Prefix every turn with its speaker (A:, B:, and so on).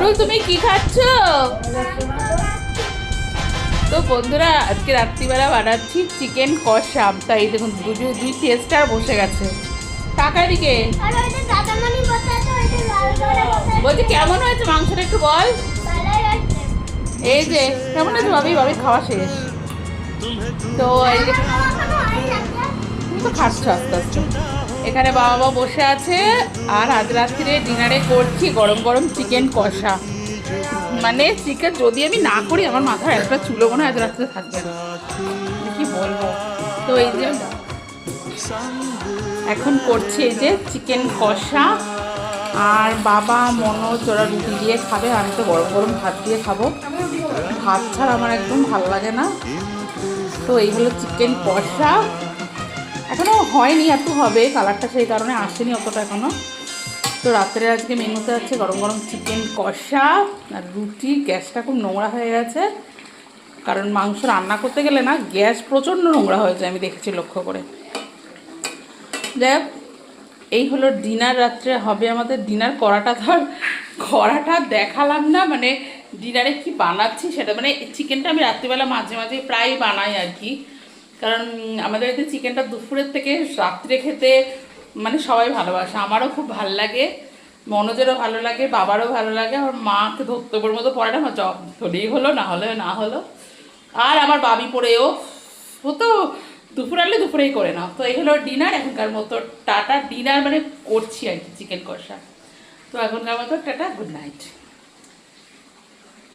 A: পারুল তুমি কি খাচ্ছ? তো বন্ধুরা আজকে রাত্রিবেলা বানাচ্ছি চিকেন কষা। তাই দেখুন দুই টেস্টার বসে গেছে। টাকা দিকে বলছি কেমন হয়েছে মাংসটা একটু বল। এই যে কেমন হয়েছে ভাবি? ভাবি খাওয়া শেষ। তো এই যে তুমি তো খাচ্ছ আস্তে আস্তে। এখানে বাবা মা বসে আছে আর আজ রাত্রিরে ডিনারে করছি গরম গরম চিকেন কষা। মানে চিকেন যদি আমি না করি আমার মাথায় একটা চুলো মনে হয় আজ রাত্রে থাকবে না, কি বলবো। তো এই যে এখন করছি এই যে চিকেন কষা। আর বাবা মনোজ ওরা রুটি দিয়ে খাবে, আমি তো গরম গরম ভাত দিয়ে খাবো। ভাত ছাড়া আমার একদম ভালো লাগে না। তো এই হলো চিকেন কষা। এখনও হয়নি, এত হবে, কালারটা সেই কারণে আসেনি অতটা এখনও। তো রাত্রে আজকে মেনুতে আছে গরম গরম চিকেন কষা আর রুটি। গ্যাসটা খুব নোংরা হয়ে গেছে, কারণ মাংস রান্না করতে গেলে না গ্যাস প্রচণ্ড নোংরা হয়ে যায়, আমি দেখেছি লক্ষ্য করে। যাই হোক, এই হলো ডিনার। রাত্রে হবে আমাদের ডিনার। কড়াটা দেখালাম না, মানে ডিনারে কি বানাচ্ছি সেটা। মানে চিকেনটা আমি রাত্রিবেলা মাঝে মাঝে প্রায় বানাই আর কি, কারণ আমাদের এতে চিকেনটা দুপুরের থেকে রাত্রে খেতে মানে সবাই ভালোবাসে। আমারও খুব ভালো লাগে, মনোজেরও ভালো লাগে, বাবারও ভালো লাগে। আমার মাকে ধরতের মতো পড়ে না, আমার জব হলেই হলো, না হলে না হলো। আর আমার বাবি পড়েও তো দুপুর আনলে দুপুরেই করে নাও। তো এই হলো ডিনার এখনকার মতো। টাটা। ডিনার মানে করছি আর কি চিকেন কষা। তো এখনকার মতো টাটা, গুড নাইট।